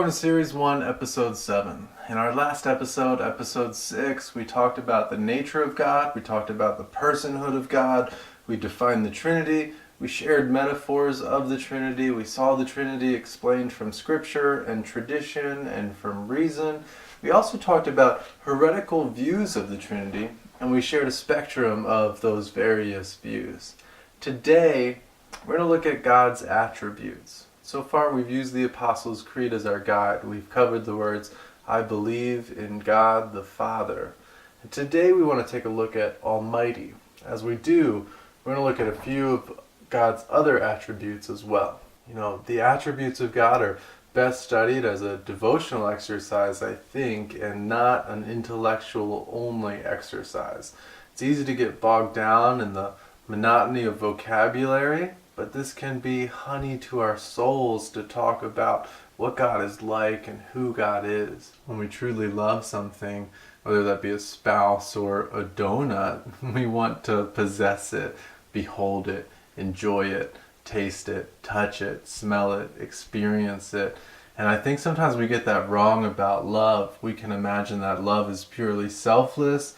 Welcome to Series 1, Episode 7. In our last episode, Episode 6, we talked about the nature of God, we talked about the personhood of God, we defined the Trinity, we shared metaphors of the Trinity, we saw the Trinity explained from Scripture and tradition and from reason. We also talked about heretical views of the Trinity, and we shared a spectrum of those various views. Today, we're going to look at God's attributes. So far, we've used the Apostles' Creed as our guide. We've covered the words, I believe in God the Father. And today we want to take a look at Almighty. As we do, we're going to look at a few of God's other attributes as well. You know, the attributes of God are best studied as a devotional exercise, I think, and not an intellectual-only exercise. It's easy to get bogged down in the monotony of vocabulary, but this can be honey to our souls to talk about what God is like and who God is. When we truly love something, whether that be a spouse or a donut, we want to possess it, behold it, enjoy it, taste it, touch it, smell it, experience it. And I think sometimes we get that wrong about love. We can imagine that love is purely selfless,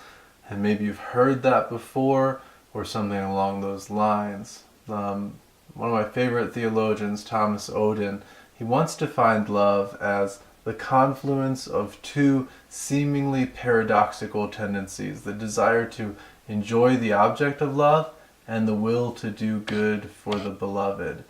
and maybe you've heard that before, or something along those lines. One of my favorite theologians, Thomas Oden, he once defined love as the confluence of two seemingly paradoxical tendencies, the desire to enjoy the object of love and the will to do good for the beloved.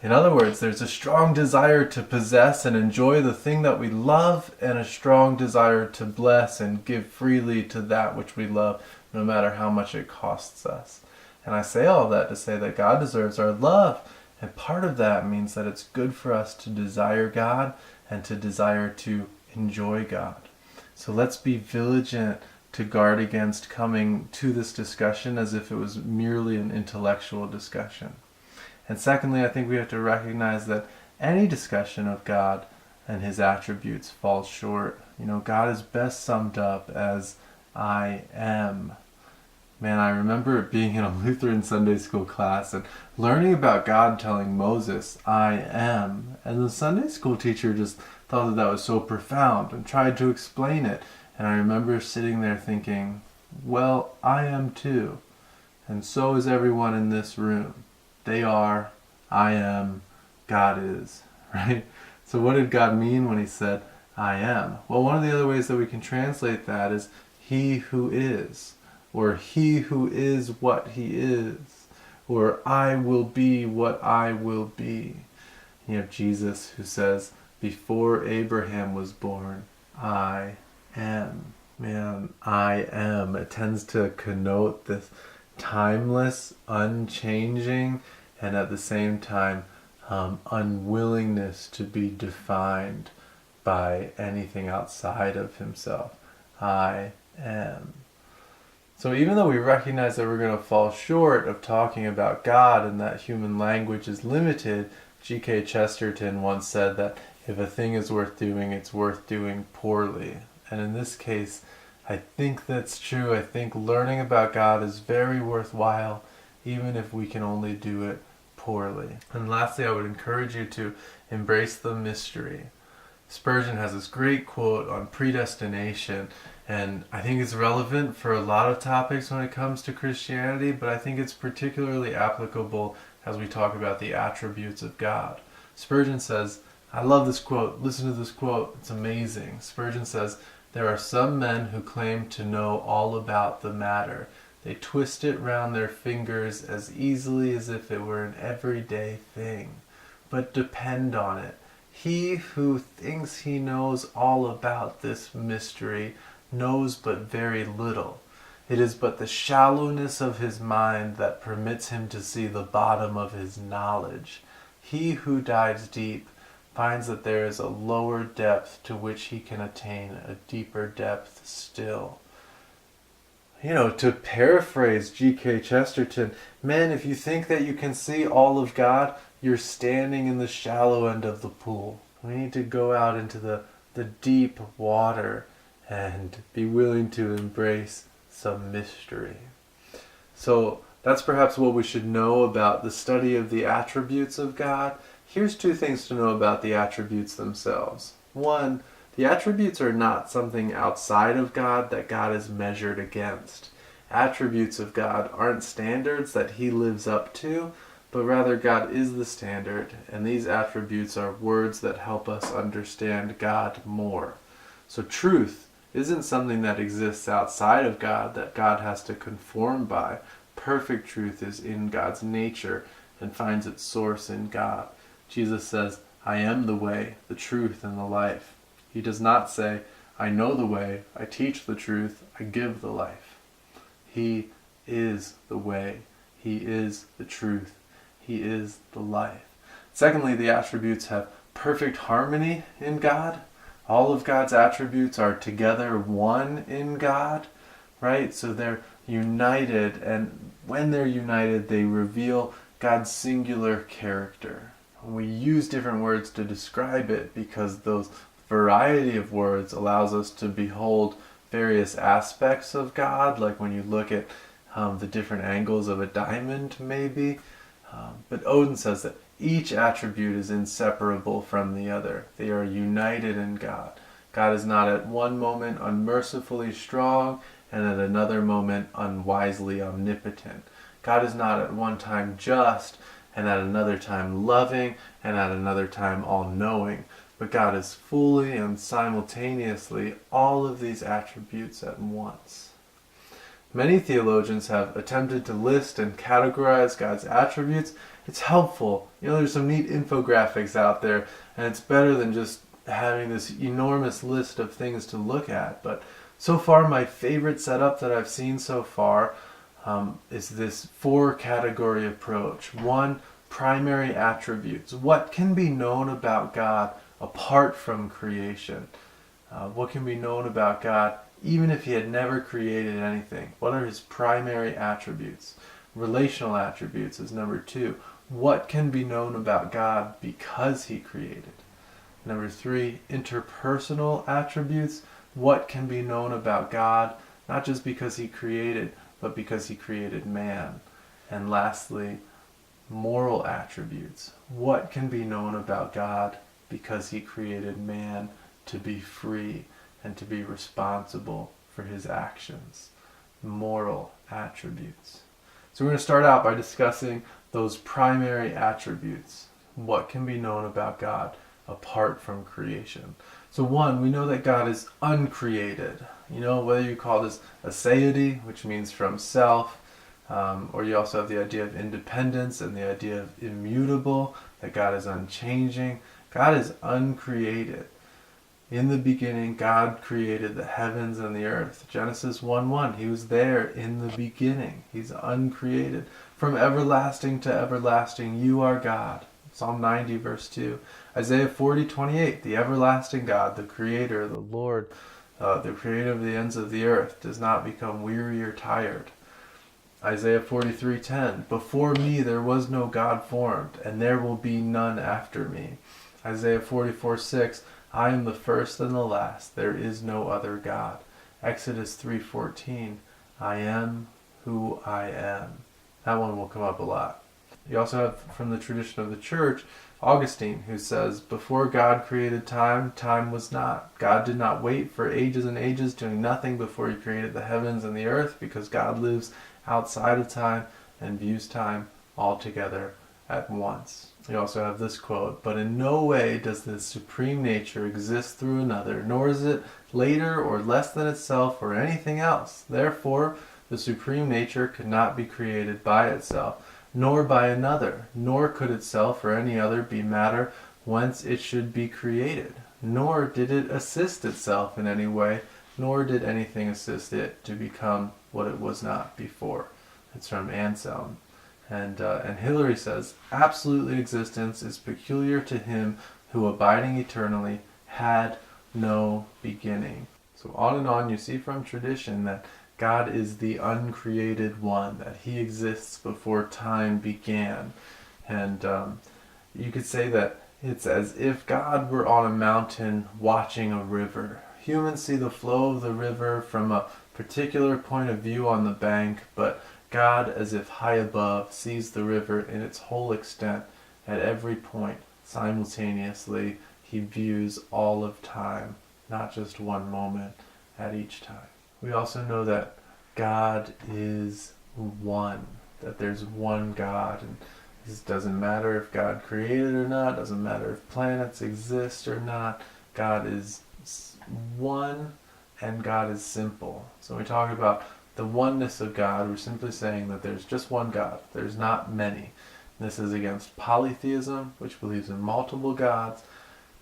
In other words, there's a strong desire to possess and enjoy the thing that we love, and a strong desire to bless and give freely to that which we love, no matter how much it costs us. And I say all that to say that God deserves our love. And part of that means that it's good for us to desire God and to desire to enjoy God. So let's be vigilant to guard against coming to this discussion as if it was merely an intellectual discussion. And secondly, I think we have to recognize that any discussion of God and His attributes falls short. You know, God is best summed up as I am. Man, I remember being in a Lutheran Sunday school class and learning about God telling Moses, I am. And the Sunday school teacher just thought that was so profound and tried to explain it. And I remember sitting there thinking, well, I am too. And so is everyone in this room. They are, I am, God is, right? So what did God mean when He said, I am? Well, one of the other ways that we can translate that is He who is. Or He who is what He is, or I will be what I will be. You have Jesus who says, before Abraham was born, I am. Man, I am. It tends to connote this timeless, unchanging, and at the same time, unwillingness to be defined by anything outside of Himself. I am. So even though we recognize that we're going to fall short of talking about God and that human language is limited, G.K. Chesterton once said that if a thing is worth doing, it's worth doing poorly. And in this case, I think that's true. I think learning about God is very worthwhile, even if we can only do it poorly. And lastly, I would encourage you to embrace the mystery. Spurgeon has this great quote on predestination, and I think it's relevant for a lot of topics when it comes to Christianity, but I think it's particularly applicable as we talk about the attributes of God. Spurgeon says, I love this quote, listen to this quote, it's amazing. Spurgeon says, there are some men who claim to know all about the matter. They twist it round their fingers as easily as if it were an everyday thing. But depend on it, he who thinks he knows all about this mystery knows but very little. It is but the shallowness of his mind that permits him to see the bottom of his knowledge. He who dives deep finds that there is a lower depth to which he can attain a deeper depth still. You know, to paraphrase G.K. Chesterton, man, if you think that you can see all of God, you're standing in the shallow end of the pool. We need to go out into the deep water and be willing to embrace some mystery. So that's perhaps what we should know about the study of the attributes of God. Here's two things to know about the attributes themselves. One, the attributes are not something outside of God that God is measured against. Attributes of God aren't standards that he lives up to, but rather God is the standard, and these attributes are words that help us understand God more. So truth isn't something that exists outside of God that God has to conform by. Perfect truth is in God's nature and finds its source in God. Jesus says, I am the way, the truth, and the life. He does not say, I know the way, I teach the truth, I give the life. He is the way. He is the truth. He is the life. Secondly, the attributes have perfect harmony in God. All of God's attributes are together one in God, right? So they're united, and when they're united, they reveal God's singular character. We use different words to describe it because those variety of words allows us to behold various aspects of God, like when you look at the different angles of a diamond, maybe. But Odin says that each attribute is inseparable from the other. They are united in God. God is not at one moment unmercifully strong and at another moment unwisely omnipotent. God is not at one time just and at another time loving and at another time all-knowing. But God is fully and simultaneously all of these attributes at once. Many theologians have attempted to list and categorize God's attributes. It's helpful. There's some neat infographics out there, and it's better than just having this enormous list of things to look at. But so far, my favorite setup that I've seen so far is this 4-category approach. 1, primary attributes. What can be known about God apart from creation? What can be known about God even if he had never created anything? What are his primary attributes? Relational attributes is number 2. What can be known about God because he created? Number 3, interpersonal attributes. What can be known about God, not just because he created, but because he created man? And lastly, moral attributes. What can be known about God because he created man to be free and to be responsible for his actions? Moral attributes. So we're going to start out by discussing those primary attributes. What can be known about God apart from creation? So 1, we know that God is uncreated. Whether you call this aseity, which means from self, or you also have the idea of independence and the idea of immutable, that God is unchanging. God is uncreated. In the beginning, God created the heavens and the earth. Genesis 1:1, he was there in the beginning. He's uncreated. From everlasting to everlasting, you are God. Psalm 90, verse 2. Isaiah 40:28, the everlasting God, the Creator, the Lord, the Creator of the ends of the earth, does not become weary or tired. Isaiah 43:10, before me there was no God formed, and there will be none after me. Isaiah 44:6, I am the first and the last, there is no other God. Exodus 3:14, I am who I am. That one will come up a lot. You also have from the tradition of the church, Augustine, who says, before God created time, time was not. God did not wait for ages and ages, doing nothing before he created the heavens and the earth, because God lives outside of time and views time altogether at once. You also have this quote, but in no way does the supreme nature exist through another, nor is it later or less than itself or anything else. Therefore, the supreme nature could not be created by itself, nor by another, nor could itself or any other be matter whence it should be created, nor did it assist itself in any way, nor did anything assist it to become what it was not before. It's from Anselm. And Hilary says, absolute existence is peculiar to him who, abiding eternally, had no beginning. So on and on you see from tradition that God is the uncreated one, that he exists before time began. And you could say that it's as if God were on a mountain watching a river. Humans see the flow of the river from a particular point of view on the bank, but God, as if high above, sees the river in its whole extent at every point simultaneously. He views all of time, not just one moment at each time. We also know that God is one, that there's one God, and this doesn't matter if God created or not, doesn't matter if planets exist or not. God is one, and God is simple. So when we talk about the oneness of God, we're simply saying that there's just one God. There's not many. This is against polytheism, which believes in multiple gods.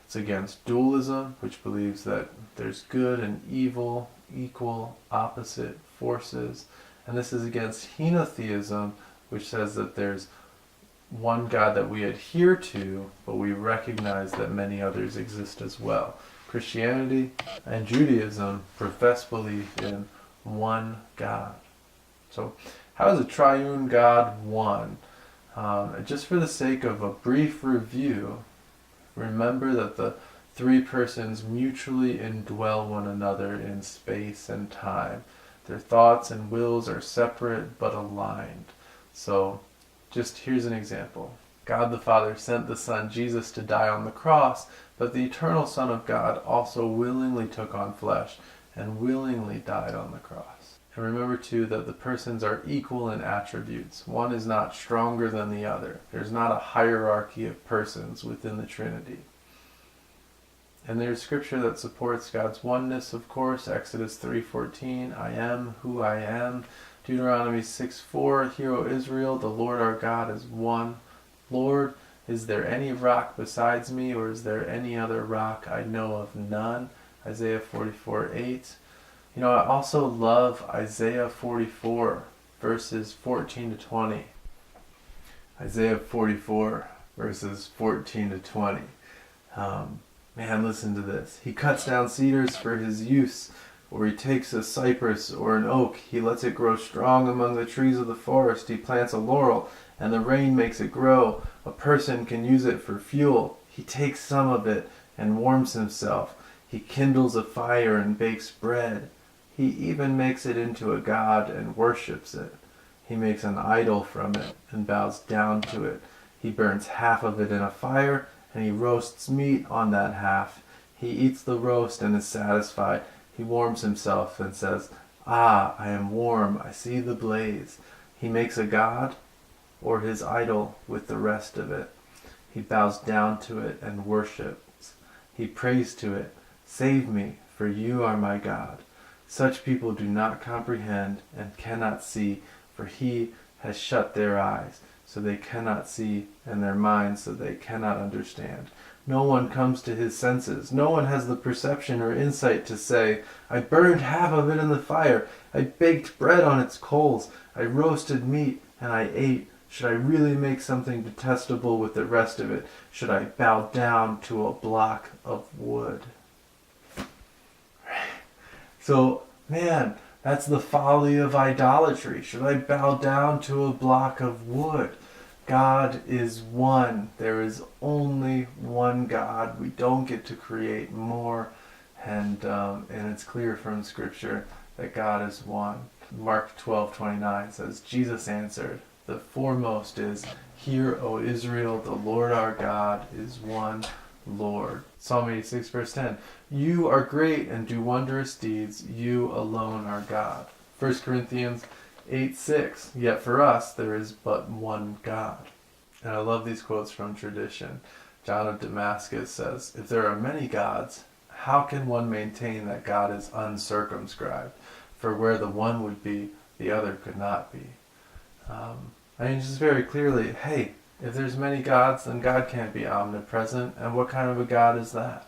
It's against dualism, which believes that there's good and evil, equal, opposite forces. And this is against henotheism, which says that there's one God that we adhere to, but we recognize that many others exist as well. Christianity and Judaism profess belief in one God. So how is a triune God one? Just for the sake of a brief review, remember that the three persons mutually indwell one another in space and time. Their thoughts and wills are separate but aligned. So, just here's an example. God the Father sent the Son Jesus to die on the cross, but the eternal Son of God also willingly took on flesh and willingly died on the cross. And remember too that the persons are equal in attributes. One is not stronger than the other. There's not a hierarchy of persons within the Trinity. And there's scripture that supports God's oneness, of course. Exodus 3:14, I am who I am. Deuteronomy 6:4, Hear, O Israel, the Lord our God is one. Lord, is there any rock besides me, or is there any other rock? I know of none. Isaiah 44:8. You know, I also love Isaiah 44, verses 14 to 20. Isaiah 44, verses 14 to 20. Man, listen to this. He cuts down cedars for his use, or he takes a cypress or an oak. He lets it grow strong among the trees of the forest. He plants a laurel, and the rain makes it grow. A person can use it for fuel. He takes some of it and warms himself. He kindles a fire and bakes bread. He even makes it into a god and worships it. He makes an idol from it and bows down to it. He burns half of it in a fire, and he roasts meat on that half. He eats the roast and is satisfied. He warms himself and says, Ah, I am warm, I see the blaze. He makes a god or his idol with the rest of it. He bows down to it and worships. He prays to it, Save me, for you are my God. Such people do not comprehend and cannot see, for he has shut their eyes, so they cannot see, and their minds, so they cannot understand. No one comes to his senses. No one has the perception or insight to say, I burned half of it in the fire. I baked bread on its coals. I roasted meat, and I ate. Should I really make something detestable with the rest of it? Should I bow down to a block of wood? So, man, that's the folly of idolatry. Should I bow down to a block of wood? God is one. There is only one God. We don't get to create more. And it's clear from Scripture that God is one. Mark 12:29 says, Jesus answered, The foremost is, Hear, O Israel, the Lord our God is one Lord. Psalm 86 verse 10, You are great and do wondrous deeds. You alone are God. 1 Corinthians 8:6, Yet for us there is but one God. And I love these quotes from tradition. John of Damascus says, If there are many gods, how can one maintain that God is uncircumscribed? For where the one would be, the other could not be. Just very clearly, hey, if there's many gods, then God can't be omnipresent. And what kind of a God is that?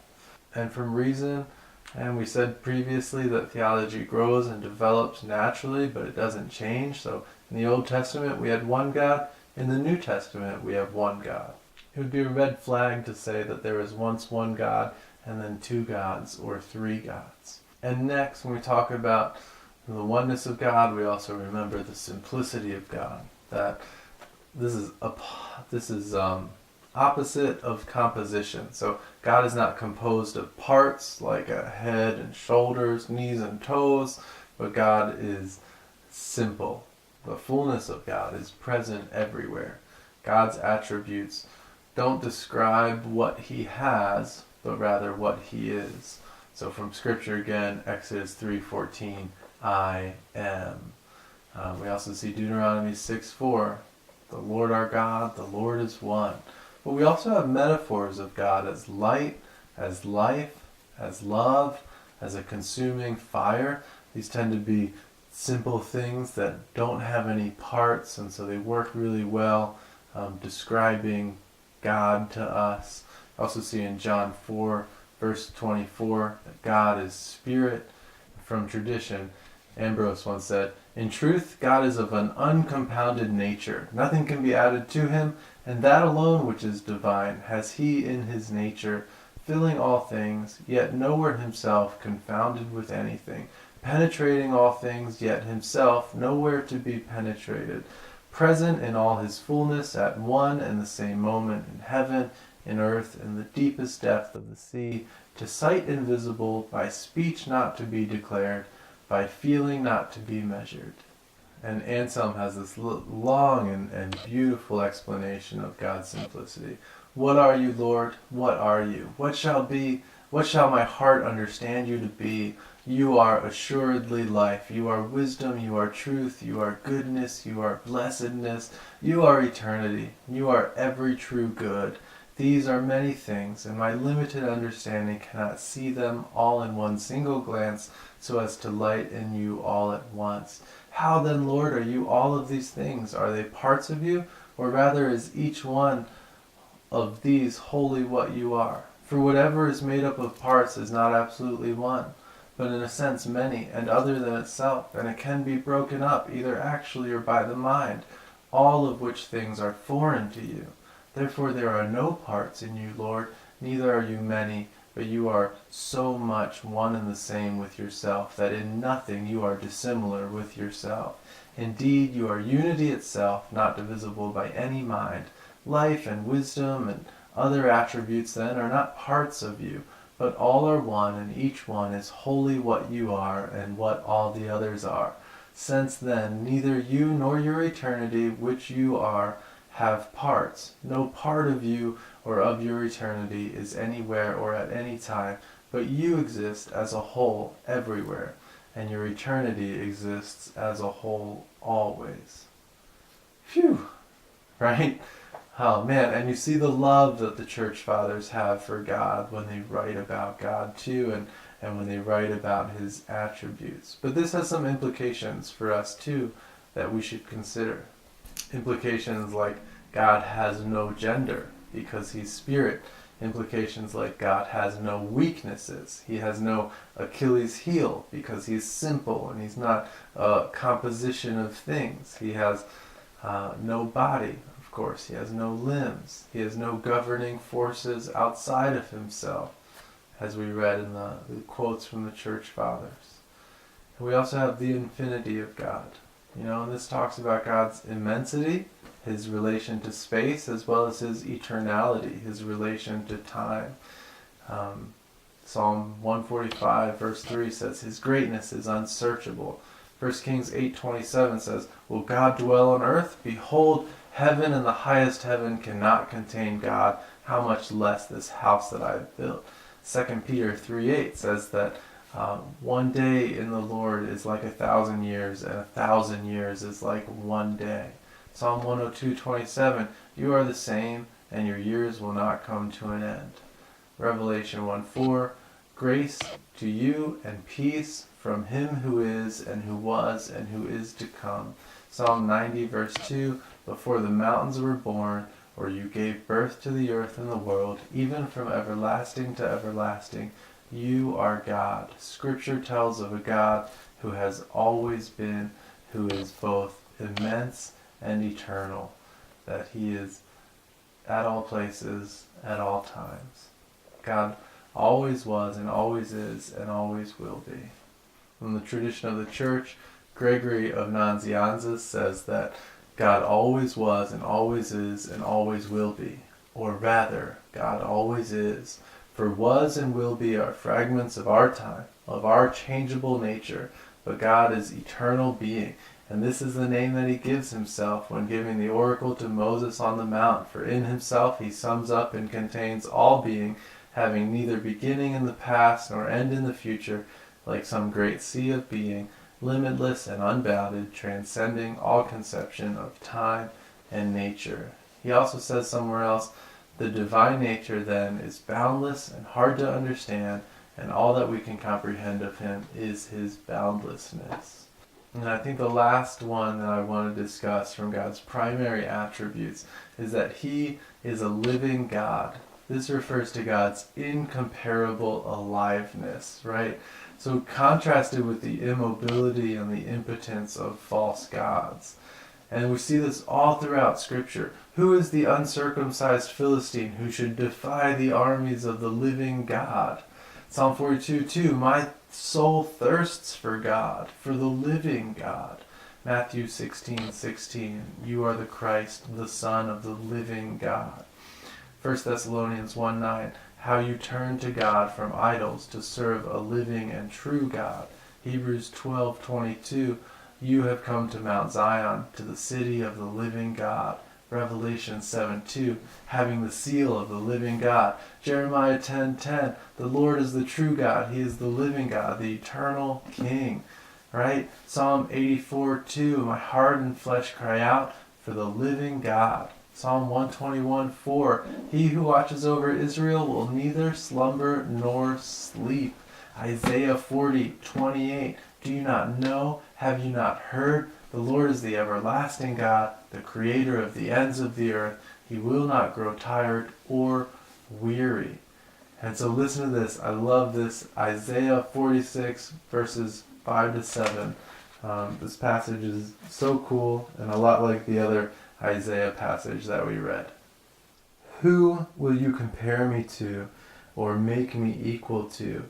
And from reason, and we said previously that theology grows and develops naturally, but it doesn't change. So in the Old Testament, we had one God. In the New Testament, we have one God. It would be a red flag to say that there was once one God and then two gods or three gods. And next, when we talk about the oneness of God, we also remember the simplicity of God. That this is opposite of composition. So God is not composed of parts like a head and shoulders, knees and toes, but God is simple. The fullness of God is present everywhere. God's attributes don't describe what he has, but rather what he is. So from Scripture again, Exodus 3:14, I am. We also see Deuteronomy 6:4, the Lord our God, the Lord is one. But we also have metaphors of God as light, as life, as love, as a consuming fire. These tend to be simple things that don't have any parts, and so they work really well describing God to us. Also see in John 4, verse 24, that God is spirit. From tradition, Ambrose once said, "In truth, God is of an uncompounded nature. Nothing can be added to him, and that alone which is divine has he in his nature, filling all things, yet nowhere himself confounded with anything, penetrating all things, yet himself nowhere to be penetrated, present in all his fullness at one and the same moment in heaven, in earth, in the deepest depth of the sea, to sight invisible, by speech not to be declared, by feeling not to be measured." And Anselm has this long and beautiful explanation of God's simplicity. What are you, Lord? What are you? What shall my heart understand you to be? You are assuredly life. You are wisdom. You are truth. You are goodness. You are blessedness. You are eternity. You are every true good. These are many things, and my limited understanding cannot see them all in one single glance, so as to light in you all at once. How then, Lord, are you all of these things? Are they parts of you? Or rather is each one of these wholly what you are? For whatever is made up of parts is not absolutely one, but in a sense many, and other than itself, and it can be broken up, either actually or by the mind, all of which things are foreign to you. Therefore there are no parts in you, Lord, neither are you many, but you are so much one and the same with yourself, that in nothing you are dissimilar with yourself. Indeed, you are unity itself, not divisible by any mind. Life and wisdom and other attributes then are not parts of you, but all are one, and each one is wholly what you are and what all the others are. Since then neither you nor your eternity, which you are, have parts. No part of you or of your eternity is anywhere or at any time, but you exist as a whole everywhere, and your eternity exists as a whole always. Phew! Right? Oh man, and you see the love that the church fathers have for God when they write about God too, and when they write about his attributes. But this has some implications for us too that we should consider. Implications like God has no gender because he's spirit. Implications like God has no weaknesses. He has no Achilles heel because he's simple and he's not a composition of things. He has no body, of course. He has no limbs. He has no governing forces outside of himself, as we read in the quotes from the church fathers. And we also have the infinity of God. And this talks about God's immensity, his relation to space, as well as his eternality, his relation to time. Psalm 145 verse 3 says, his greatness is unsearchable. 1 Kings 8:27 says, will God dwell on earth? Behold, heaven and the highest heaven cannot contain God. How much less this house that I have built? 2 Peter 3:8 says that one day in the Lord is like 1,000 years, and 1,000 years is like one day. Psalm 102:27, you are the same, and your years will not come to an end. Revelation 1:4, grace to you and peace from him who is, and who was, and who is to come. Psalm 90 verse 2, before the mountains were born, or you gave birth to the earth and the world, even from everlasting to everlasting, you are God. Scripture tells of a God who has always been, who is both immense and eternal, that he is at all places, at all times. God always was and always is and always will be. From the tradition of the church, Gregory of Nazianzus says that God always was and always is and always will be. Or rather, God always is. For was and will be are fragments of our time, of our changeable nature, but God is eternal being, and this is the name that he gives himself when giving the oracle to Moses on the mount, for in himself he sums up and contains all being, having neither beginning in the past nor end in the future, like some great sea of being, limitless and unbounded, transcending all conception of time and nature. He also says somewhere else, the divine nature then is boundless and hard to understand, and all that we can comprehend of him is his boundlessness. And I think the last one that I want to discuss from God's primary attributes is that he is a living God. This refers to God's incomparable aliveness, right? So contrasted with the immobility and the impotence of false gods. And we see this all throughout Scripture. Who is the uncircumcised Philistine who should defy the armies of the living God? Psalm 42:2, my soul thirsts for God, for the living God. Matthew 16:16, you are the Christ, the Son of the living God. 1 Thessalonians 1:9, how you turn to God from idols to serve a living and true God. Hebrews 12:22, you have come to Mount Zion, to the city of the living God. Revelation 7:2, having the seal of the living God. Jeremiah 10:10, the Lord is the true God. He is the living God, the eternal King. Right? Psalm 84:2, my heart and flesh cry out for the living God. Psalm 121:4, he who watches over Israel will neither slumber nor sleep. Isaiah 40:28, do you not know? Have you not heard? The Lord is the everlasting God, the creator of the ends of the earth. He will not grow tired or weary. And so listen to this. I love this. Isaiah 46 verses 5-7. This passage is so cool and a lot like the other Isaiah passage that we read. Who will you compare me to or make me equal to?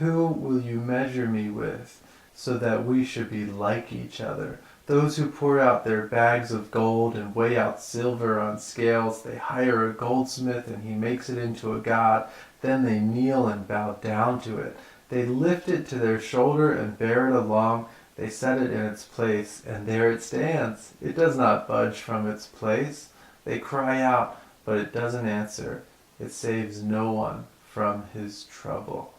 Who will you measure me with so that we should be like each other? Those who pour out their bags of gold and weigh out silver on scales, they hire a goldsmith and he makes it into a god. Then they kneel and bow down to it. They lift it to their shoulder and bear it along. They set it in its place, and there it stands. It does not budge from its place. They cry out, but it doesn't answer. It saves no one from his trouble.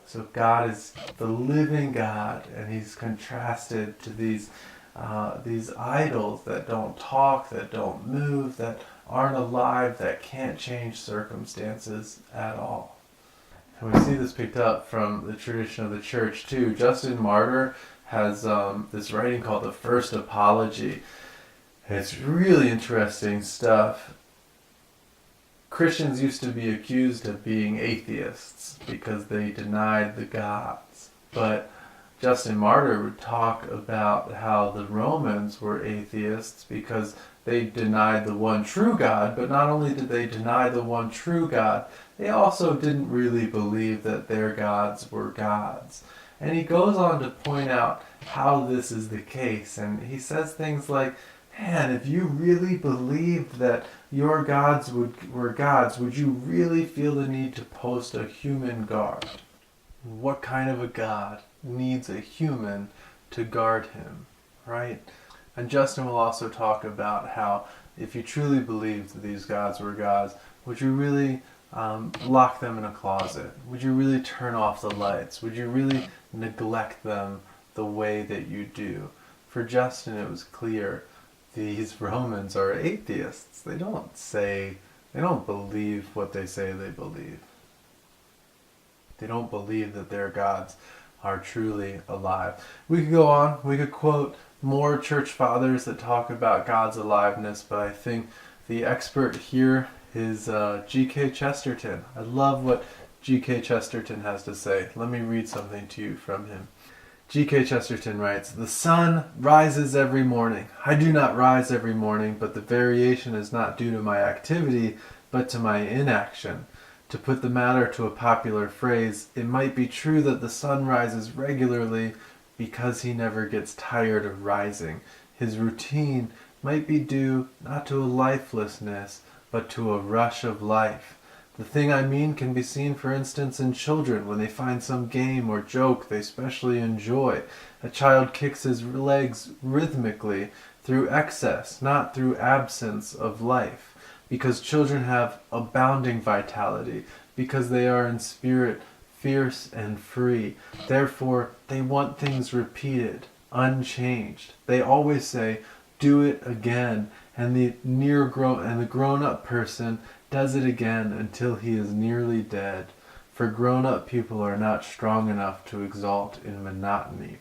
So God is the living God, and he's contrasted to these idols that don't talk, that don't move, that aren't alive, that can't change circumstances at all. And we see this picked up from the tradition of the church too. Justin Martyr has this writing called the First Apology. And it's really interesting stuff. Christians used to be accused of being atheists because they denied the gods. But Justin Martyr would talk about how the Romans were atheists because they denied the one true God, but not only did they deny the one true God, they also didn't really believe that their gods were gods. And he goes on to point out how this is the case, and he says things like, man, if you really believed that your gods were gods, would you really feel the need to post a human guard? What kind of a God needs a human to guard him, right? And Justin will also talk about how if you truly believed that these gods were gods, would you really lock them in a closet? Would you really turn off the lights? Would you really neglect them the way that you do? For Justin, it was clear these Romans are atheists. They don't believe what they say they believe. They don't believe that their gods are truly alive. We could go on. We could quote more church fathers that talk about God's aliveness, but I think the expert here is G.K. Chesterton. I love what G.K. Chesterton has to say. Let me read something to you from him. G.K. Chesterton writes, the sun rises every morning. I do not rise every morning, but the variation is not due to my activity, but to my inaction. To put the matter to a popular phrase, it might be true that the sun rises regularly because he never gets tired of rising. His routine might be due not to a lifelessness, but to a rush of life. The thing I mean can be seen, for instance, in children when they find some game or joke they specially enjoy. A child kicks his legs rhythmically through excess, not through absence of life. Because children have abounding vitality, because they are in spirit fierce and free. Therefore, they want things repeated, unchanged. They always say, do it again. And the grown-up person does it again until he is nearly dead. For grown-up people are not strong enough to exalt in monotony.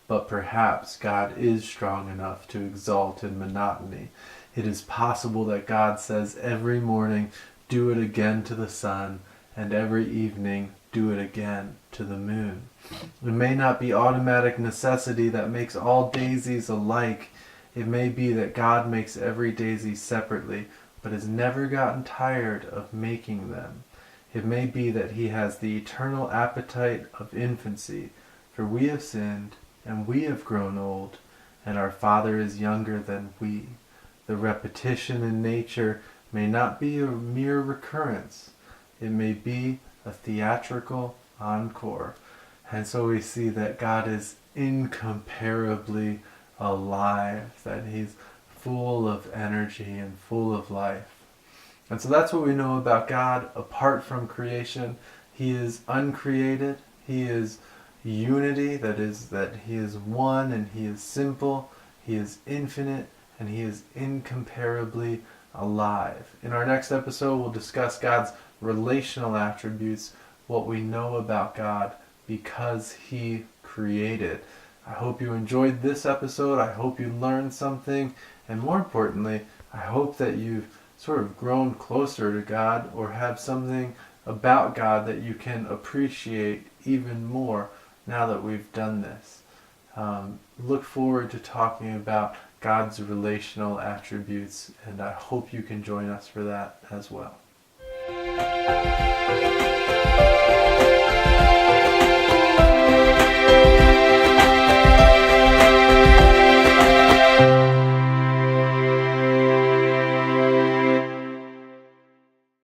But perhaps God is strong enough to exalt in monotony. It is possible that God says every morning, do it again to the sun, and every evening, do it again to the moon. It may not be automatic necessity that makes all daisies alike. It may be that God makes every daisy separately, but has never gotten tired of making them. It may be that he has the eternal appetite of infancy, for we have sinned, and we have grown old, and our Father is younger than we. The repetition in nature may not be a mere recurrence. It may be a theatrical encore. And so we see that God is incomparably alive, that he's full of energy and full of life. And so that's what we know about God apart from creation. He is uncreated. He is unity, that is, that he is one and he is simple. He is infinite and he is incomparably alive. In our next episode, we'll discuss God's relational attributes, what we know about God because he created. I hope you enjoyed this episode. I hope you learned something. And more importantly, I hope that you've sort of grown closer to God or have something about God that you can appreciate even more now that we've done this. Look forward to talking about God's relational attributes, and I hope you can join us for that as well.